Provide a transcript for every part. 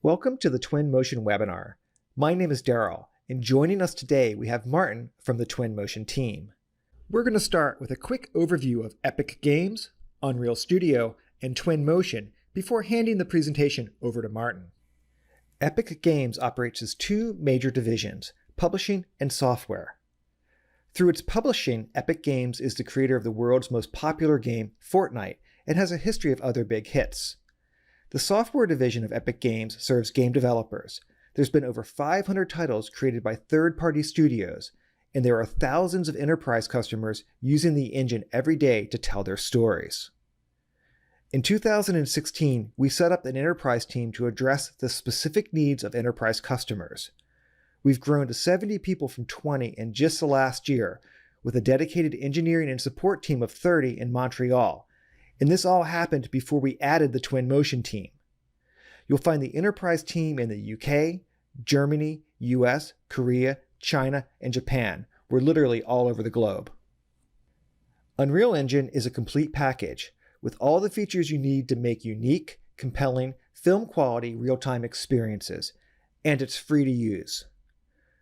Welcome to the Twinmotion webinar. My name is Daryl, and joining us today we have Martin from the Twinmotion team. We're going to start with a quick overview of Epic Games, Unreal Studio, and Twinmotion before handing the presentation over to Martin. Epic Games operates as two major divisions, publishing and software. Through its publishing, Epic Games is the creator of the world's most popular game, Fortnite, and has a history of other big hits. The software division of Epic Games serves game developers. There's been over 500 titles created by third-party studios, and there are thousands of enterprise customers using the engine every day to tell their stories. In 2016, we set up an enterprise team to address the specific needs of enterprise customers. We've grown to 70 people from 20 in just the last year, with a dedicated engineering and support team of 30 in Montreal. And this all happened before we added the Twinmotion team. You'll find the enterprise team in the UK, Germany, US, Korea, China, and Japan. We're literally all over the globe. Unreal Engine is a complete package with all the features you need to make unique, compelling, film-quality real-time experiences, and it's free to use.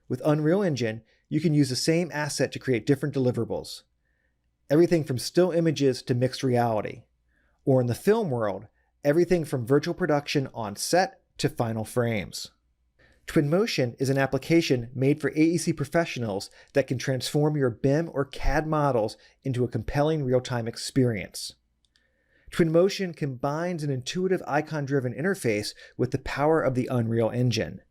With Unreal Engine, you can use the same asset to create different deliverables. Everything from still images to mixed reality. Or in the film world, everything from virtual production on set to final frames. Twinmotion is an application made for AEC professionals that can transform your BIM or CAD models into a compelling real-time experience. Twinmotion combines an intuitive icon-driven interface with the power of the Unreal Engine.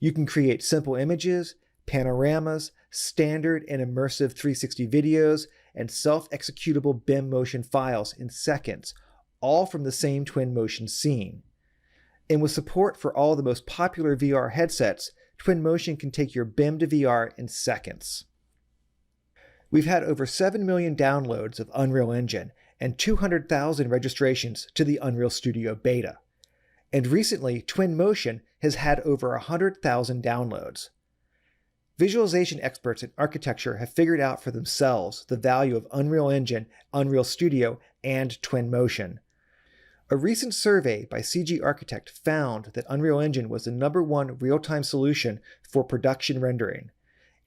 You can create simple images, panoramas, standard and immersive 360 videos, and self-executable BMotion files in seconds, all from the same Twinmotion scene. And with support for all the most popular VR headsets, Twinmotion can take your BIM to VR in seconds. We've had over 7 million downloads of Unreal Engine and 200,000 registrations to the Unreal Studio beta. And recently, Twinmotion has had over 100,000 downloads. Visualization experts in architecture have figured out for themselves the value of Unreal Engine, Unreal Studio, and Twinmotion. A recent survey by CG Architect found that Unreal Engine was the #1 real-time solution for production rendering,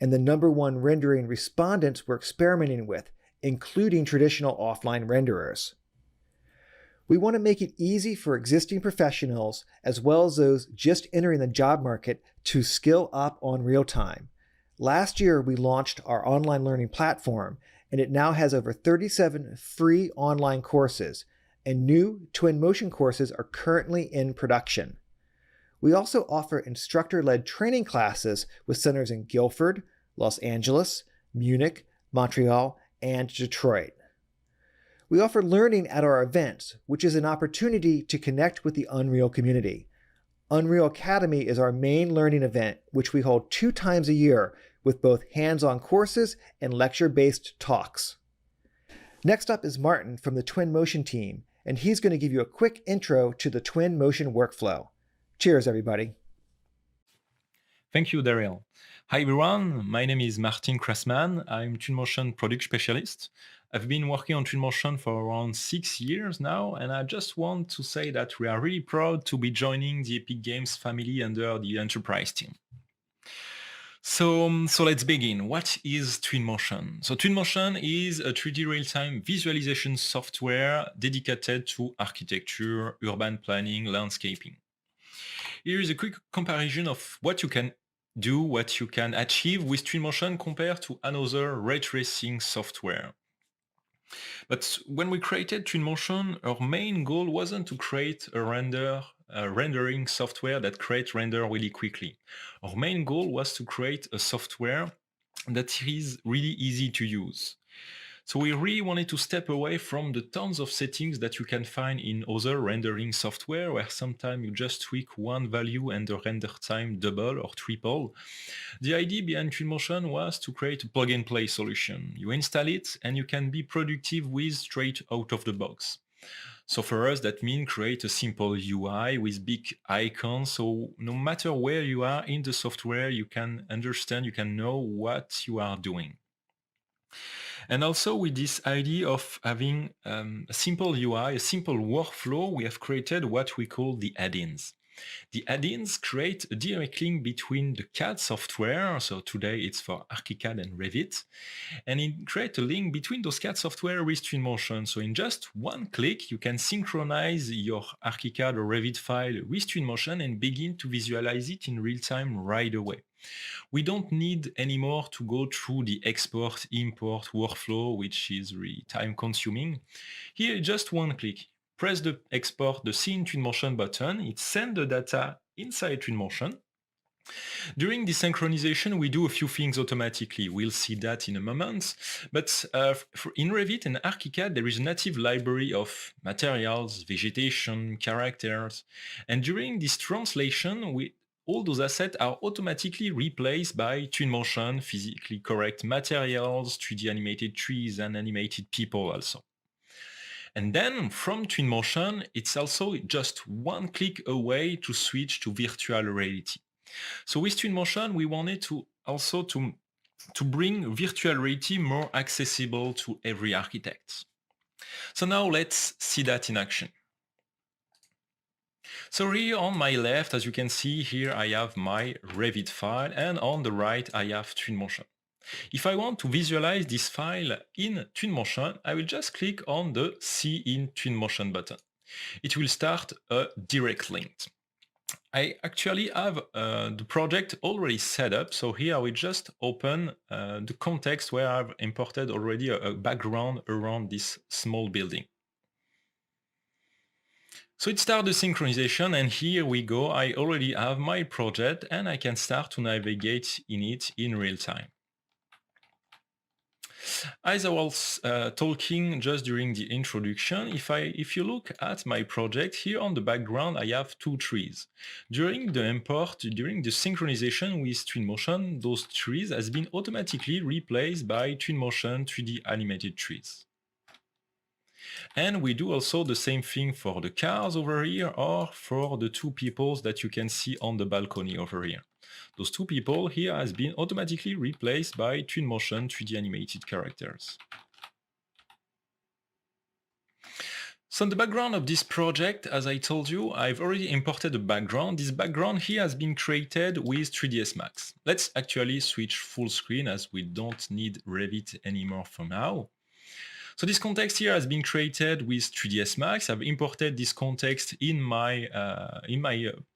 and the #1 rendering respondents were experimenting with, including traditional offline renderers. We want to make it easy for existing professionals, as well as those just entering the job market, to skill up on real-time. Last year, we launched our online learning platform, and it now has over 37 free online courses, and new Twinmotion courses are currently in production. We also offer instructor-led training classes with centers in Guilford, Los Angeles, Munich, Montreal, and Detroit. We offer learning at our events, which is an opportunity to connect with the Unreal community. Unreal Academy is our main learning event, which we hold 2 times a year with both hands-on courses and lecture-based talks. Next up is Martin from the Twinmotion team, and he's going to give you a quick intro to the Twinmotion workflow. Cheers, everybody. Thank you, Daryl. Hi, everyone. My name is Martin Krasemann. I'm Twinmotion product specialist. I've been working on Twinmotion for around 6 years now, and I just want to say that we are really proud to be joining the Epic Games family under the enterprise team. So let's begin. What is Twinmotion? So Twinmotion is a 3D real-time visualization software dedicated to architecture, urban planning, landscaping. Here is a quick comparison of what you can do, what you can achieve with Twinmotion compared to another ray tracing software. But when we created Twinmotion, our main goal wasn't to create a rendering software that creates render really quickly. Our main goal was to create a software that is really easy to use. So we really wanted to step away from the tons of settings that you can find in other rendering software, where sometimes you just tweak one value and the render time double or triple. The idea behind Twinmotion was to create a plug-and-play solution. You install it and you can be productive with straight out of the box. So for us, that means create a simple UI with big icons. So no matter where you are in the software, you can understand, you can know what you are doing. And also with this idea of having a simple UI, a simple workflow, we have created what we call the add-ins. The add-ins create a direct link between the CAD software, so today it's for ArchiCAD and Revit, and it creates a link between those CAD software with Twinmotion. So in just one click, you can synchronize your ArchiCAD or Revit file with Twinmotion and begin to visualize it in real time right away. We don't need anymore to go through the export import workflow, which is really time consuming. Here, just one click. Press the export the scene Twinmotion button. It sends the data inside Twinmotion. During the synchronization, we do a few things automatically. We'll see that in a moment. But in Revit and ArchiCAD, there is a native library of materials, vegetation, characters. And during this translation, all those assets are automatically replaced by Twinmotion, physically correct materials, 3D animated trees, and animated people also. And then from Twinmotion, it's also just one click away to switch to virtual reality. So with Twinmotion, we wanted to also to bring virtual reality more accessible to every architect. So now let's see that in action. So here on my left, as you can see here, I have my Revit file, and on the right, I have Twinmotion. If I want to visualize this file in Twinmotion, I will just click on the See in Twinmotion button. It will start a direct link. I actually have the project already set up. So here I will just open the context where I've imported already a background around this small building. So it starts the synchronization, and here we go. I already have my project and I can start to navigate in it in real time. As I was talking just during the introduction, if you look at my project, here on the background, I have two trees. During the import, during the synchronization with Twinmotion, those trees has been automatically replaced by Twinmotion 3D animated trees. And we do also the same thing for the cars over here, or for the two people that you can see on the balcony over here. Those two people here has been automatically replaced by Twinmotion 3D animated characters. So in the background of this project, as I told you, I've already imported a background. This background here has been created with 3ds Max. Let's actually switch full screen, as we don't need Revit anymore for now. So this context here has been created with 3ds Max. I've imported this context in my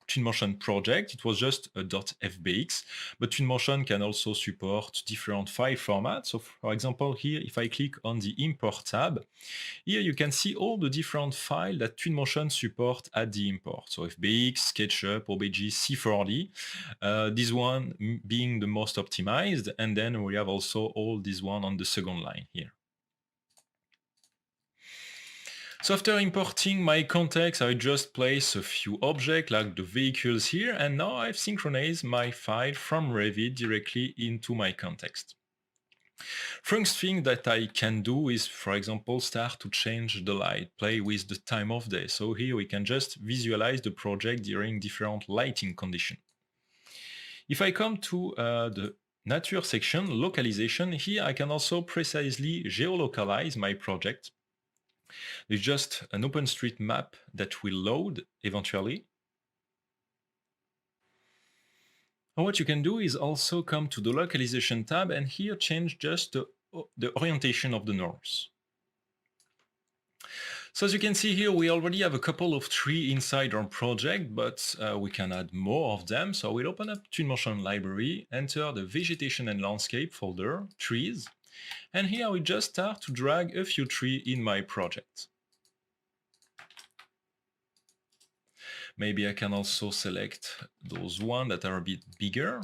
Twinmotion project. It was just a .fbx, but Twinmotion can also support different file formats. So for example, here, if I click on the Import tab, here you can see all the different files that Twinmotion support at the import. So FBX, SketchUp, OBJ, C4D, this one being the most optimized. And then we have also all this one on the second line here. So after importing my context, I just place a few objects like the vehicles here, and now I've synchronized my file from Revit directly into my context. First thing that I can do is, for example, start to change the light, play with the time of day. So here we can just visualize the project during different lighting conditions. If I come to the nature section, localization, here I can also precisely geolocalize my project. There's just an OpenStreetMap that will load eventually. And what you can do is also come to the localization tab and here change just the orientation of the north. So as you can see here, we already have a couple of trees inside our project, but we can add more of them. So we'll open up Twinmotion library, enter the vegetation and landscape folder, trees, and here we just start to drag a few trees in my project. Maybe I can also select those ones that are a bit bigger.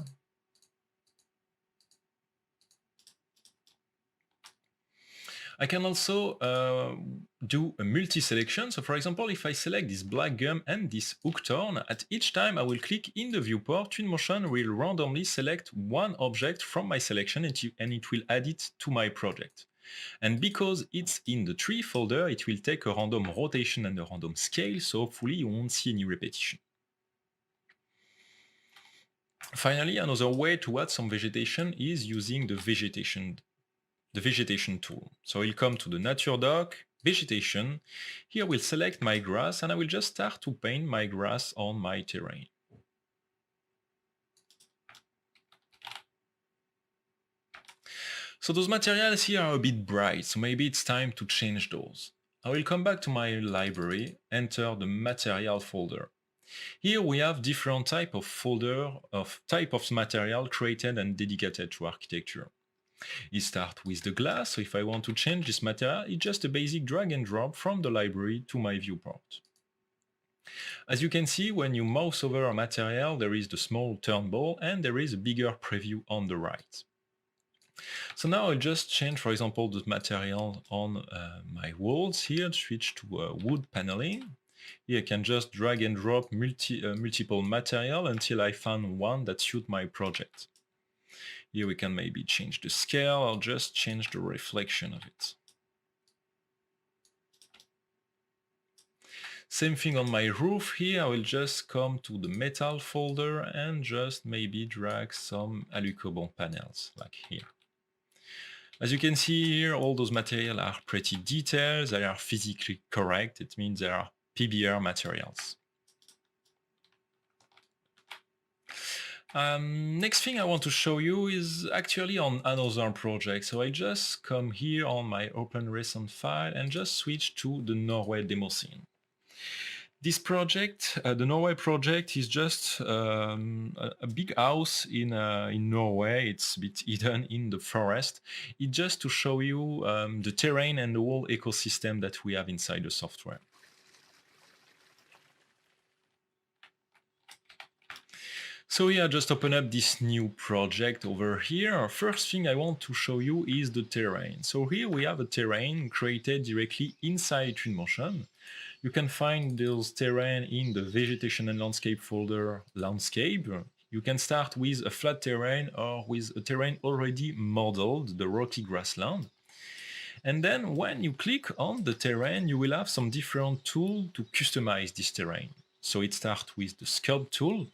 I can also do a multi-selection. So for example, if I select this black gum and this hookthorn, at each time I will click in the viewport, Twinmotion will randomly select one object from my selection and it will add it to my project. And because it's in the tree folder, it will take a random rotation and a random scale, so hopefully you won't see any repetition. Finally, another way to add some vegetation is using the vegetation tool. So you'll come to the nature dock, vegetation, here I will select my grass and I will just start to paint my grass on my terrain. So those materials here are a bit bright, so maybe it's time to change those. I will come back to my library, enter the material folder. Here we have different type of material created and dedicated to architecture. It starts with the glass, so if I want to change this material, it's just a basic drag and drop from the library to my viewport. As you can see, when you mouse over a material, there is the small turnbull and there is a bigger preview on the right. So now I'll just change, for example, the material on my walls here, switch to wood paneling. Here I can just drag and drop multiple material until I find one that suits my project. Here we can maybe change the scale or just change the reflection of it. Same thing on my roof here, I will just come to the metal folder and just maybe drag some alucobond panels like here. As you can see here, all those materials are pretty detailed, they are physically correct, it means they are PBR materials. Next thing I want to show you is actually on another project. So I just come here on my open recent file and just switch to the Norway demo scene. This project, the Norway project, is just a big house in Norway. It's a bit hidden in the forest. It's just to show you the terrain and the whole ecosystem that we have inside the software. So here, just open up this new project over here. First thing I want to show you is the terrain. So here we have a terrain created directly inside Twinmotion. You can find those terrain in the vegetation and landscape folder, landscape. You can start with a flat terrain or with a terrain already modeled, the rocky grassland. And then when you click on the terrain, you will have some different tools to customize this terrain. So it starts with the Sculpt tool.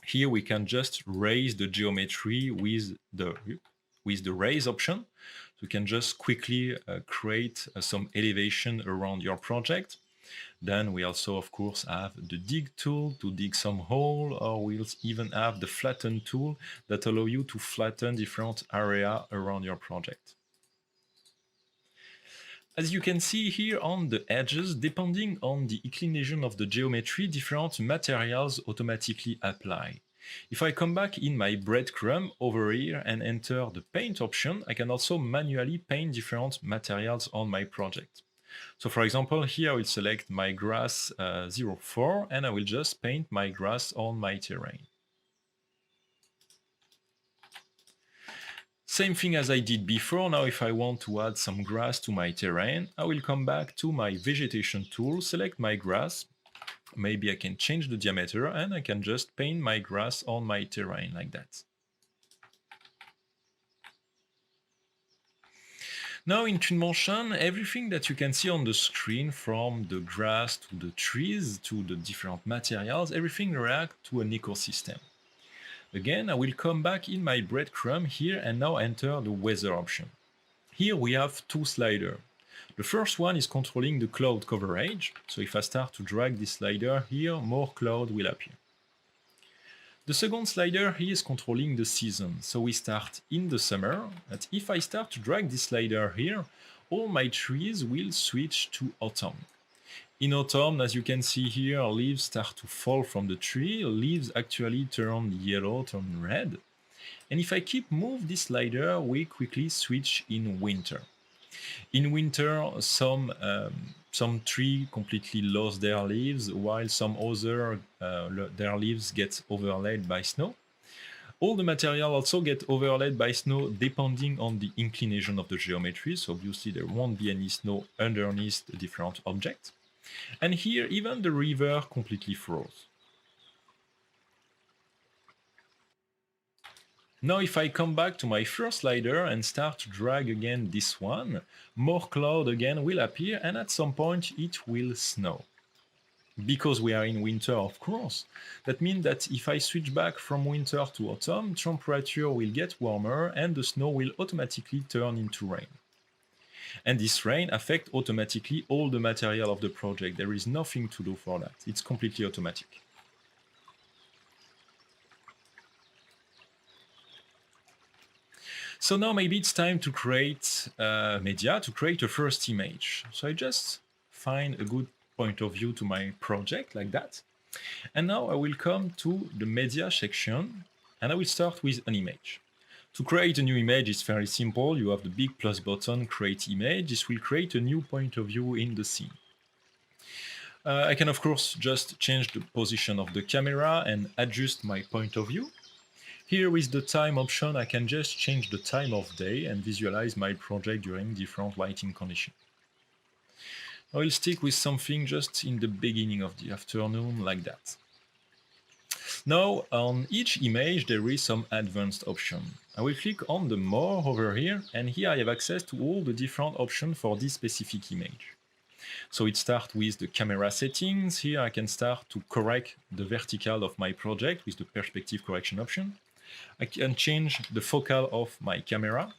Here we can just raise the geometry with the raise option. So you can just quickly create some elevation around your project. Then we also, of course, have the dig tool to dig some hole, or we'll even have the flatten tool that allow you to flatten different area around your project. As you can see here on the edges, depending on the inclination of the geometry, different materials automatically apply. If I come back in my breadcrumb over here and enter the paint option, I can also manually paint different materials on my project. So for example, here I will select my grass 04 and I will just paint my grass on my terrain. Same thing as I did before. Now if I want to add some grass to my terrain, I will come back to my vegetation tool, select my grass. Maybe I can change the diameter and I can just paint my grass on my terrain like that. Now in Twinmotion, everything that you can see on the screen, from the grass to the trees to the different materials, everything reacts to an ecosystem. Again, I will come back in my breadcrumb here and now enter the weather option. Here we have two sliders. The first one is controlling the cloud coverage. So if I start to drag this slider here, more cloud will appear. The second slider here is controlling the season. So we start in the summer, and if I start to drag this slider here, all my trees will switch to autumn. In autumn, as you can see here, leaves start to fall from the tree. Leaves actually turn yellow, turn red. And if I keep move this slider, we quickly switch in winter. In winter, some tree completely lost their leaves, while some other their leaves get overlaid by snow. All the material also get overlaid by snow depending on the inclination of the geometry. So obviously there won't be any snow underneath the different objects. And here, even the river completely froze. Now, if I come back to my first slider and start to drag again this one, more cloud again will appear, and at some point it will snow. Because we are in winter, of course, that means that if I switch back from winter to autumn, temperature will get warmer and the snow will automatically turn into rain. And this rain affects automatically all the material of the project. There is nothing to do for that. It's completely automatic. So now maybe it's time to create media, to create a first image. So I just find a good point of view to my project like that. And now I will come to the media section and I will start with an image. To create a new image is very simple. You have the big plus button, create image. This will create a new point of view in the scene. I can of course just change the position of the camera and adjust my point of view. Here with the time option, I can just change the time of day and visualize my project during different lighting conditions. I will stick with something just in the beginning of the afternoon like that. Now, on each image, there is some advanced option. I will click on the more over here, and here I have access to all the different options for this specific image. So it starts with the camera settings. Here I can start to correct the vertical of my project with the perspective correction option. I can change the focal of my camera.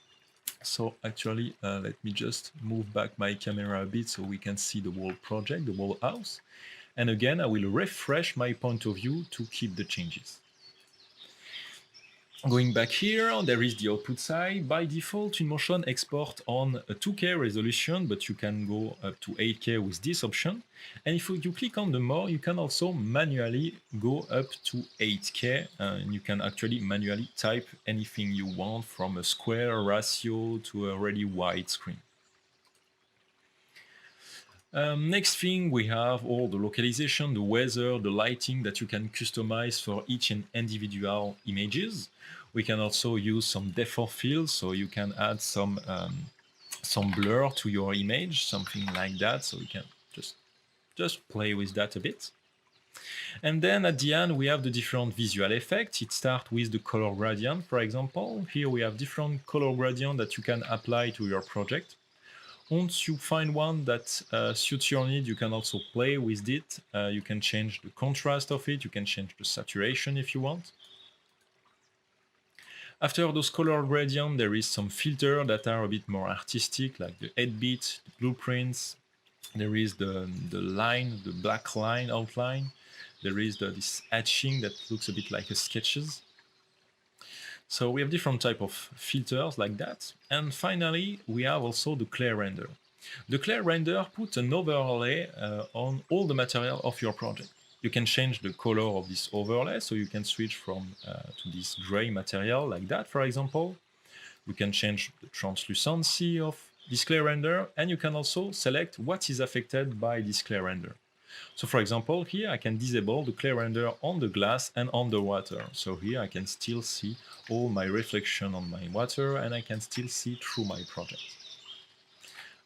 So actually, let me just move back my camera a bit so we can see the whole project, the whole house. And again, I will refresh my point of view to keep the changes. Going back here, there is the output side. By default, Twinmotion export on a 2K resolution, but you can go up to 8K with this option. And if you click on the more, you can also manually go up to 8K. And you can actually manually type anything you want, from a square ratio to a really wide screen. Next thing, we have all the localization, the weather, the lighting that you can customize for each and individual images. We can also use some depth of field, so you can add some blur to your image, something like that. So you can just play with that a bit. And then at the end, we have the different visual effects. It starts with the color gradient, for example. Here we have different color gradient that you can apply to your project. Once you find one that suits your need, you can also play with it. You can change the contrast of it. You can change the saturation if you want. After those color gradients, there is some filters that are a bit more artistic, like the 8-bit, the blueprints. There is the line, the black line outline. There is this hatching that looks a bit like a sketches. So we have different type of filters like that. And finally, we have also the clear render. The clear render puts an overlay on all the material of your project. You can change the color of this overlay, so you can switch from to this gray material like that, for example. You can change the translucency of this clear render, and you can also select what is affected by this clear render. So for example, here I can disable the clear render on the glass and on the water. So here I can still see all my reflection on my water, and I can still see through my project.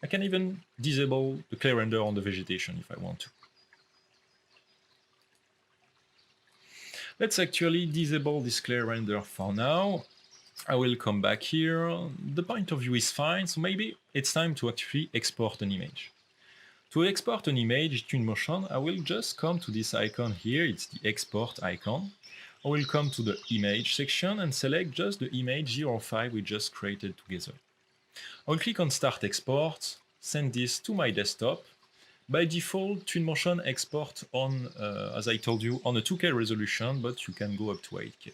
I can even disable the clear render on the vegetation if I want to. Let's actually disable this clear render for now. I will come back here. The point of view is fine, so maybe it's time to actually export an image. To export an image in Twinmotion, I will just come to this icon here. It's the export icon. I will come to the image section and select just the image 05 we just created together. I will click on Start Export, send this to my desktop. By default, Twinmotion export on, as I told you, on a 2K resolution, but you can go up to 8K.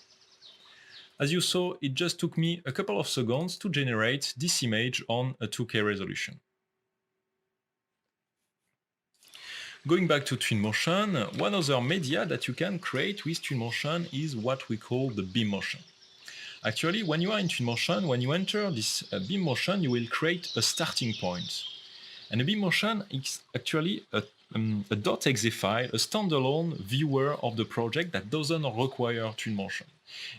As you saw, it just took me a couple of seconds to generate this image on a 2K resolution. Going back to Twinmotion, one other media that you can create with Twinmotion is what we call the BMotion. Actually, when you are in Twinmotion, when you enter this BMotion, you will create a starting point. And a BMotion is actually a .exe file, a standalone viewer of the project that doesn't require Twinmotion.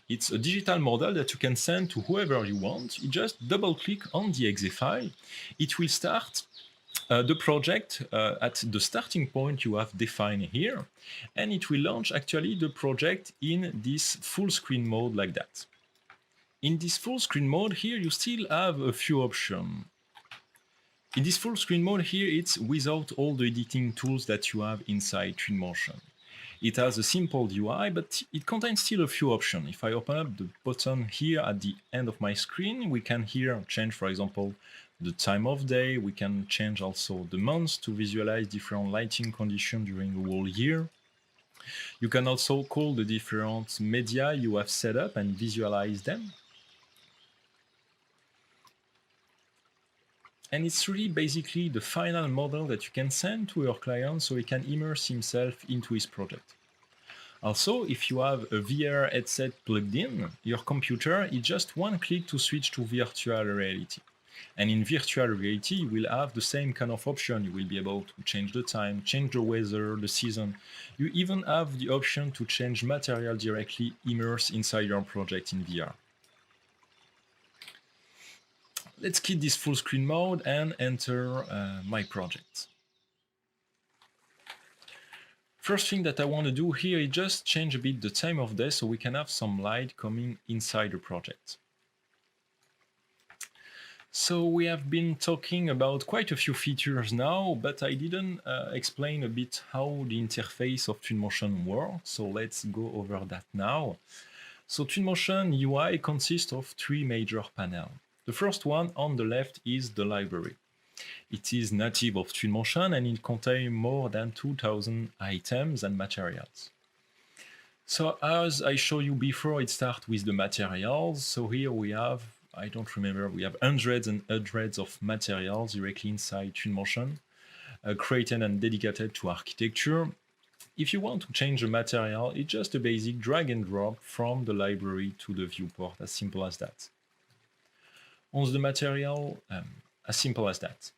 It's a digital model that you can send to whoever you want. You just double-click on the exe file. It will start the project at the starting point you have defined here, and it will launch actually the project in this full screen mode like that. In this full screen mode here, you still have a few options. In this full screen mode here, it's without all the editing tools that you have inside Twinmotion. It has a simple UI, but it contains still a few options. If I open up the button here at the end of my screen, we can here change, for example, the time of day. We can change also the months to visualize different lighting conditions during the whole year. You can also call the different media you have set up and visualize them. And it's really basically the final model that you can send to your client so he can immerse himself into his project. Also, if you have a VR headset plugged in, your computer is just one click to switch to virtual reality. And in virtual reality, you will have the same kind of option. You will be able to change the time, change the weather, the season. You even have the option to change material directly immersed inside your project in VR. Let's keep this full screen mode and enter my project. First thing that I want to do here is just change a bit the time of day so we can have some light coming inside the project. So we have been talking about quite a few features now, but I didn't explain a bit how the interface of Twinmotion works, so let's go over that now. So Twinmotion UI consists of three major panels. The first one on the left is the library. It is native of Twinmotion and it contains more than 2,000 items and materials. So as I showed you before, it starts with the materials. So here we have, I don't remember, we have hundreds and hundreds of materials directly inside Twinmotion, created and dedicated to architecture. If you want to change the material, it's just a basic drag and drop from the library to the viewport, as simple as that. On the material, as simple as that.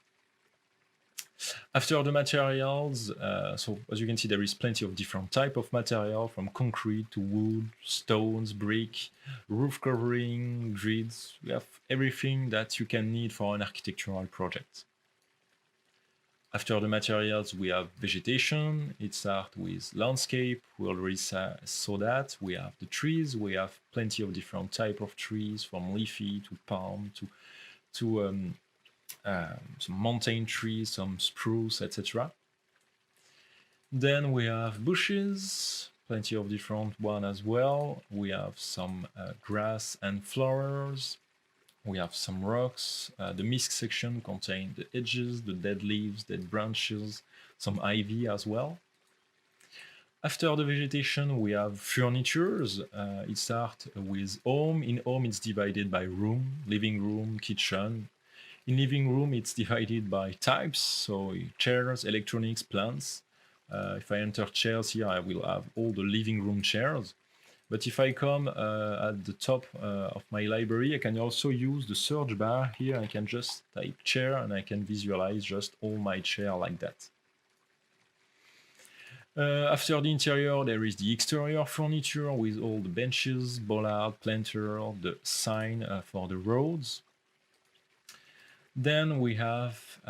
After the materials, so as you can see, there is plenty of different type of material, from concrete to wood, stones, brick, roof covering, grids. We have everything that you can need for an architectural project. After the materials, we have vegetation. It starts with landscape. We already saw that. We have the trees. We have plenty of different type of trees, from leafy to palm to some mountain trees, some spruce, etc. Then we have bushes, plenty of different one as well. We have some grass and flowers. We have some rocks. The mist section contains the edges, the dead leaves, dead branches, some ivy as well. After the vegetation, we have furnitures. It starts with home. In home, it's divided by room, living room, kitchen. In living room, it's divided by types, so chairs, electronics, plants. If I enter chairs here, I will have all the living room chairs. But if I come at the top of my library, I can also use the search bar here. I can just type chair and I can visualize just all my chair like that. After the interior, there is the exterior furniture with all the benches, bollard, planter, the sign for the roads. Then we have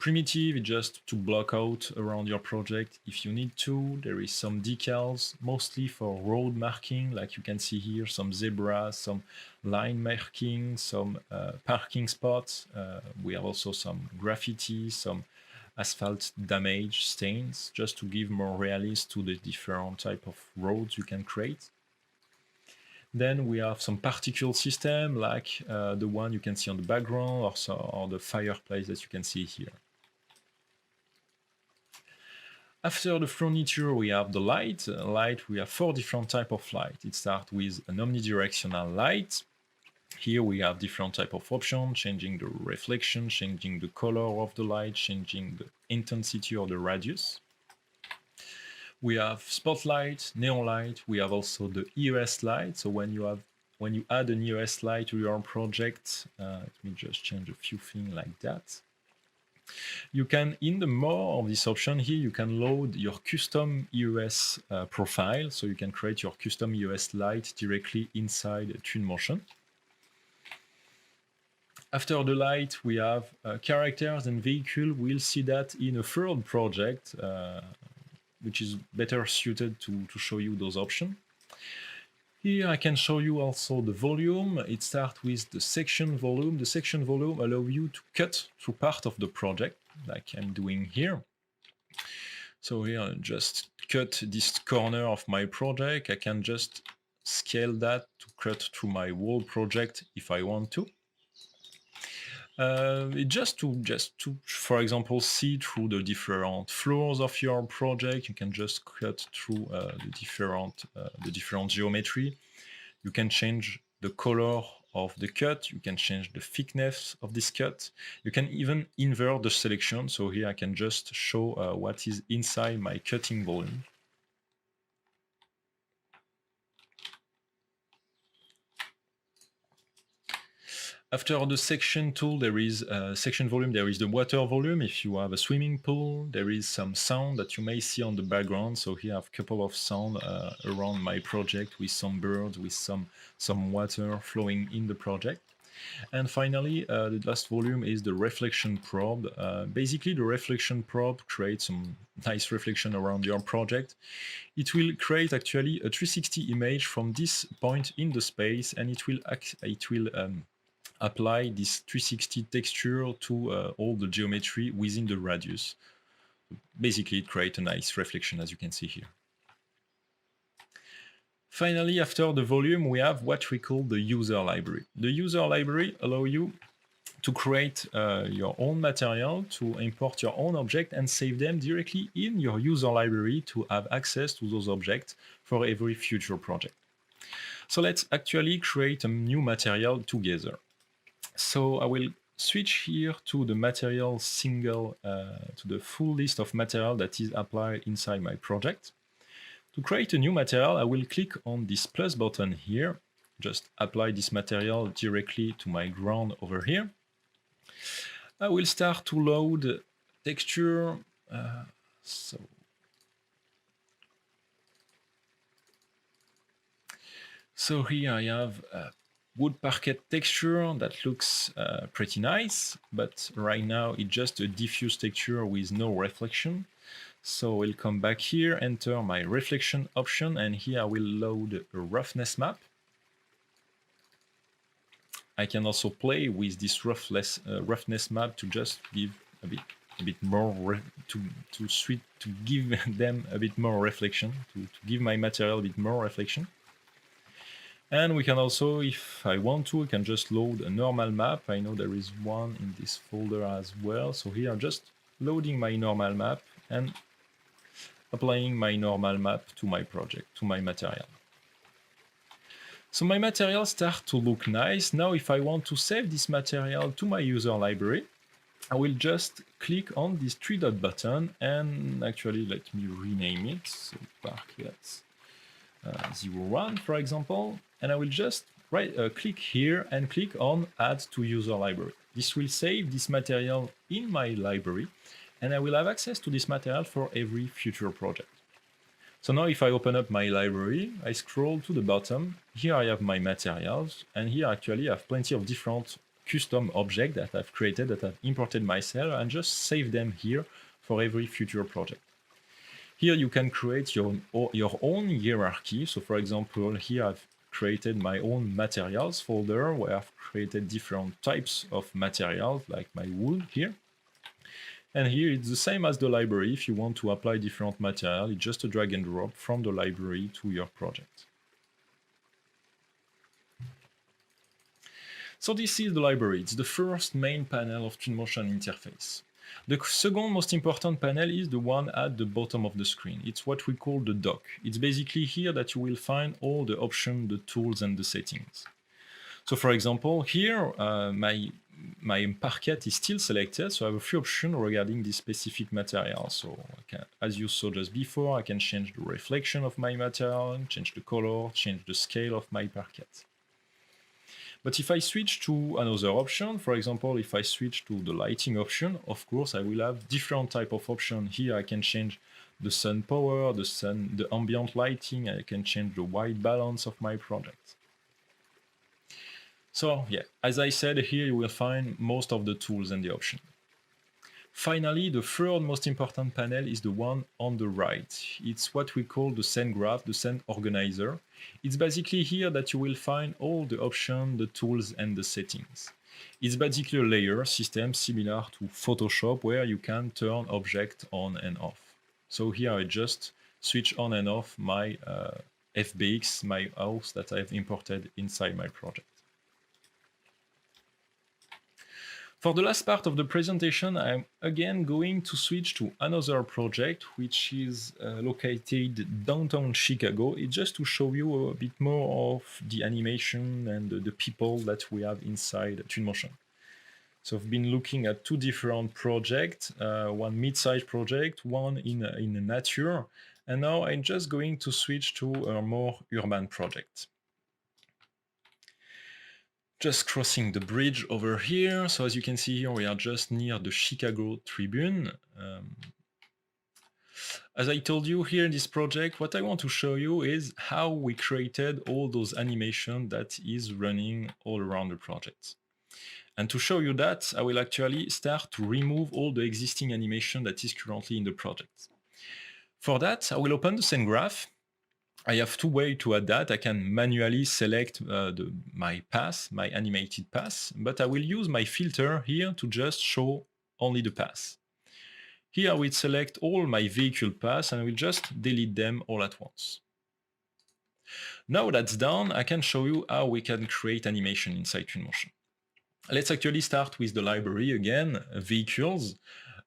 primitive, just to block out around your project if you need to. There is some decals, mostly for road marking, like you can see here, some zebras, some line marking, some parking spots. We have also some graffiti, some asphalt damage stains, just to give more realism to the different type of roads you can create. Then we have some particle system, like the one you can see on the background, or the fireplace that you can see here. After the furniture, we have the light. We have 4 different types of light. It starts with an omnidirectional light. Here we have different type of options, changing the reflection, changing the color of the light, changing the intensity or the radius. We have spotlight, neon light. We have also the EOS light. So when you add an EOS light to your project, let me just change a few things like that. You can, in the more of this option here, you can load your custom EOS profile. So you can create your custom EOS light directly inside Twinmotion. After the light, we have characters and vehicle. We'll see that in a third project, which is better suited to show you those options. Here I can show you also the volume. It starts with the section volume. The section volume allows you to cut through part of the project, like I'm doing here. So here I just cut this corner of my project. I can just scale that to cut through my whole project if I want to. Just to, for example, see through the different floors of your project, you can just cut through the different geometry. You can change the color of the cut. You can change the thickness of this cut. You can even invert the selection. So here I can just show what is inside my cutting volume. After the section tool, there is section volume, there is the water volume. If you have a swimming pool, there is some sound that you may see on the background. So here I have a couple of sound around my project with some birds, with some water flowing in the project. And finally, the last volume is the reflection probe. Basically, the reflection probe creates some nice reflection around your project. It will create actually a 360 image from this point in the space, and it will apply this 360 texture to all the geometry within the radius. Basically, it creates a nice reflection, as you can see here. Finally, after the volume, we have what we call the user library. The user library allows you to create your own material, to import your own object and save them directly in your user library to have access to those objects for every future project. So let's actually create a new material together. So I will switch here to the material to the full list of material that is applied inside my project. To create a new material, I will click on this plus button here, just apply this material directly to my ground over here. I will start to load texture. So here I have wood parquet texture that looks pretty nice, but right now it's just a diffuse texture with no reflection. So we'll come back here, enter my reflection option, and here I will load a roughness map. I can also play with this roughness map to just give a bit more to give them a bit more reflection, to give my material a bit more reflection. And we can also, if I want to, I can just load a normal map. I know there is one in this folder as well. So here I'm just loading my normal map and applying my normal map to my project, to my material. So my material starts to look nice. Now if I want to save this material to my user library, I will just click on this 3-dot button, and actually let me rename it. So parquet 01, for example, and I will just click here and click on Add to User Library. This will save this material in my library, and I will have access to this material for every future project. So now if I open up my library, I scroll to the bottom, here I have my materials, and here actually I have plenty of different custom objects that I've created, that I've imported myself, and just save them here for every future project. Here you can create your own hierarchy. So for example, here I've created my own materials folder where I've created different types of materials, like my wood here. And here it's the same as the library. If you want to apply different material, it's just a drag and drop from the library to your project. So this is the library. It's the first main panel of Twinmotion interface. The second most important panel is the one at the bottom of the screen. It's what we call the dock. It's basically here that you will find all the options, the tools, and the settings. So for example, here my parquet is still selected, so I have a few options regarding this specific material. So as you saw just before, I can change the reflection of my material, change the color, change the scale of my parquet. But if I switch to another option, for example, if I switch to the lighting option, of course, I will have different type of option. Here I can change the sun power, the ambient lighting, I can change the white balance of my project. So yeah, as I said, here you will find most of the tools and the options. Finally, the third most important panel is the one on the right. It's what we call the scene graph, the scene organizer. It's basically here that you will find all the options, the tools, and the settings. It's basically a layer system similar to Photoshop where you can turn objects on and off. So here I just switch on and off my FBX, my house that I've imported inside my project. For the last part of the presentation, I'm again going to switch to another project, which is located downtown Chicago. It's just to show you a bit more of the animation and the people that we have inside Twinmotion. So I've been looking at two different projects, one mid-sized project, one in nature, and now I'm just going to switch to a more urban project. Just crossing the bridge over here. So as you can see here, we are just near the Chicago Tribune. As I told you here in this project, what I want to show you is how we created all those animation that is running all around the project. And to show you that, I will actually start to remove all the existing animation that is currently in the project. For that, I will open the scene graph. I have two ways to add that. I can manually select my pass, my animated pass, but I will use my filter here to just show only the pass. Here I will select all my vehicle pass and I will just delete them all at once. Now that's done, I can show you how we can create animation inside Twinmotion. Let's actually start with the library again, vehicles.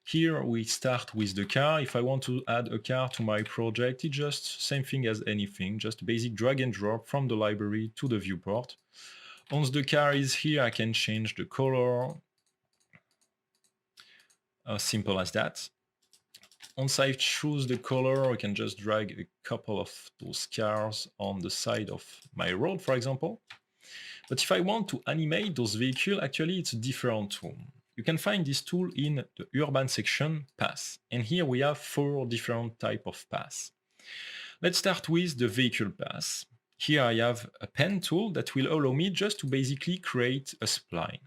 Here we start with the car. If I want to add a car to my project, it's just same thing as anything, just basic drag and drop from the library to the viewport. Once the car is here, I can change the color. Simple as that. Once I choose the color, I can just drag a couple of those cars on the side of my road, for example. But if I want to animate those vehicles, actually it's a different tool. You can find this tool in the urban section pass. And here we have 4 different types of pass. Let's start with the vehicle pass. Here I have a pen tool that will allow me just to basically create a spline.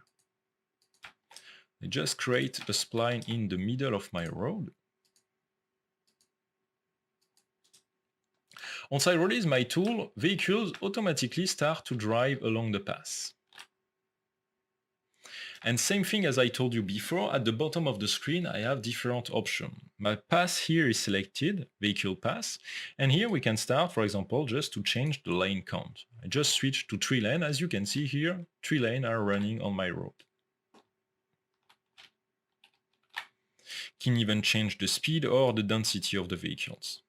I just create a spline in the middle of my road. Once I release my tool, vehicles automatically start to drive along the path. And same thing as I told you before, at the bottom of the screen, I have different options. My path here is selected, vehicle path, and here we can start, for example, just to change the lane count. I just switch to 3 lanes. As you can see here, 3 lanes are running on my road. Can even change the speed or the density of the vehicles.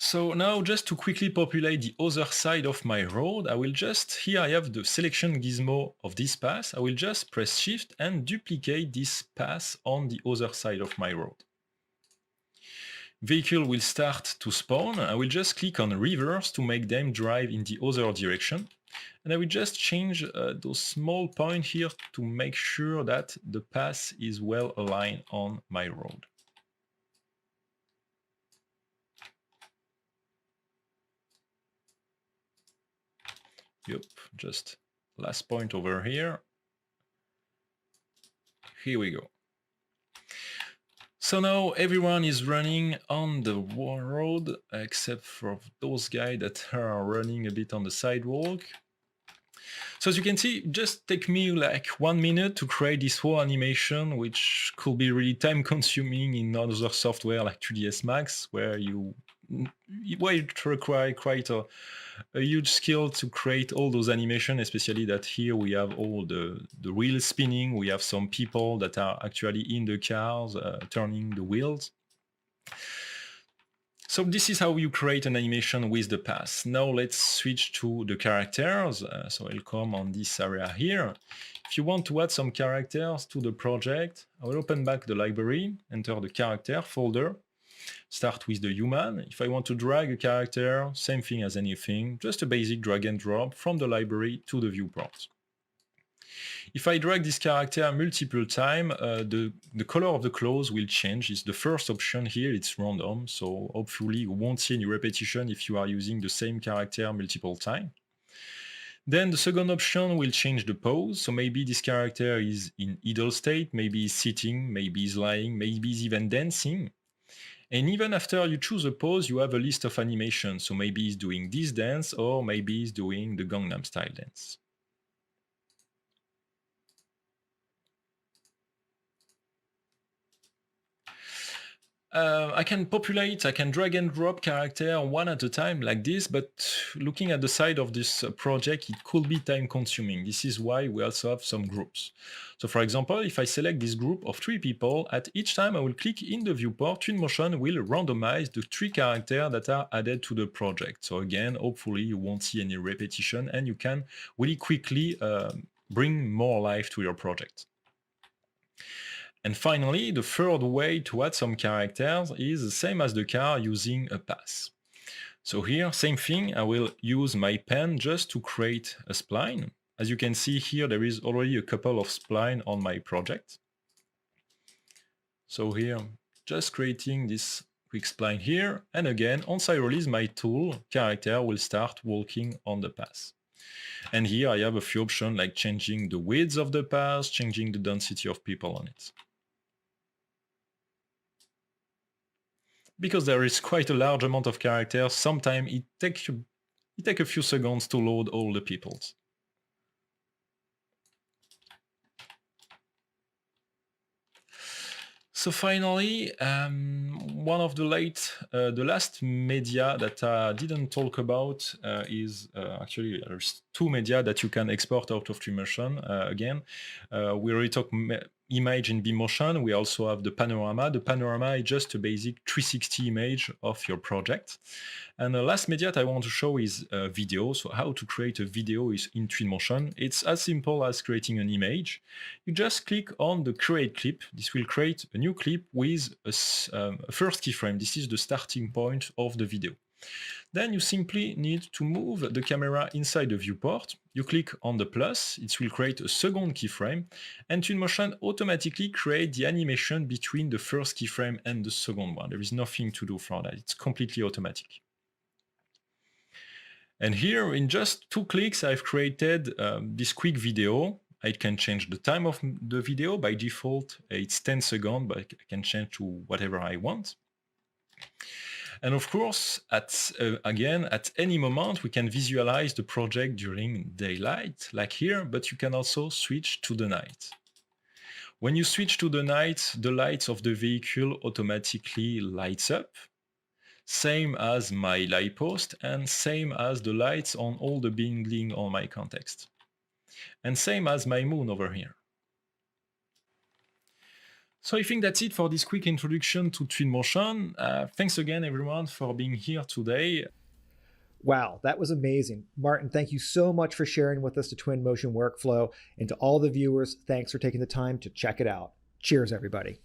So now just to quickly populate the other side of my road, I will just, here I have the selection gizmo of this path. I will just press shift and duplicate this path on the other side of my road. Vehicle will start to spawn. I will just click on reverse to make them drive in the other direction. And I will just change those small points here to make sure that the path is well aligned on my road. Yep, just last point over here. Here we go. So now everyone is running on the road except for those guys that are running a bit on the sidewalk. So as you can see, it just take me like 1 minute to create this whole animation, which could be really time consuming in other software like 3ds Max, where it requires quite a huge skill to create all those animations, especially that here we have all the wheels spinning, we have some people that are actually in the cars turning the wheels. So this is how you create an animation with the path. Now let's switch to the characters. So I'll come on this area here. If you want to add some characters to the project, I will open back the library, enter the character folder, start with the human. If I want to drag a character, same thing as anything, just a basic drag and drop from the library to the viewport. If I drag this character multiple times, the color of the clothes will change. It's the first option here, it's random, so hopefully you won't see any repetition if you are using the same character multiple times. Then the second option will change the pose, so maybe this character is in idle state, maybe he's sitting, maybe he's lying, maybe he's even dancing. And even after you choose a pose, you have a list of animations, so maybe he's doing this dance, or maybe he's doing the Gangnam Style dance. I can populate, I can drag and drop character one at a time like this, but looking at the side of this project, it could be time consuming. This is why we also have some groups. So for example, if I select this group of 3 people, at each time I will click in the viewport, Twinmotion will randomize the 3 characters that are added to the project. So again, hopefully you won't see any repetition and you can really quickly bring more life to your project. And finally, the third way to add some characters is the same as the car, using a pass. So here, same thing, I will use my pen just to create a spline. As you can see here, there is already a couple of splines on my project. So here, just creating this quick spline here, and again, once I release my tool, character will start walking on the path. And here I have a few options like changing the width of the path, changing the density of people on it. Because there is quite a large amount of characters, sometimes it takes a few seconds to load all the peoples. So finally, one of the last media that I didn't talk about is actually there's 2 media that you can export out of Twinmotion. Again, we already talked image in BMotion. We also have the panorama. The panorama is just a basic 360 image of your project. And the last media that I want to show is video. So how to create a video is in Twinmotion. It's as simple as creating an image. You just click on the create clip. This will create a new clip with a first keyframe. This is the starting point of the video. Then you simply need to move the camera inside the viewport. You click on the plus, it will create a second keyframe, and Twinmotion automatically creates the animation between the first keyframe and the second one. There is nothing to do for that, it's completely automatic. And here, in just 2 clicks, I've created this quick video. I can change the time of the video. By default, it's 10 seconds, but I can change to whatever I want. And of course, at any moment, we can visualize the project during daylight, like here, but you can also switch to the night. When you switch to the night, the lights of the vehicle automatically lights up, same as my light post, and same as the lights on all the building on my context. And same as my moon over here. So I think that's it for this quick introduction to Twinmotion. Thanks again, everyone, for being here today. Wow, that was amazing. Martin, thank you so much for sharing with us the Twinmotion workflow. And to all the viewers, thanks for taking the time to check it out. Cheers, everybody.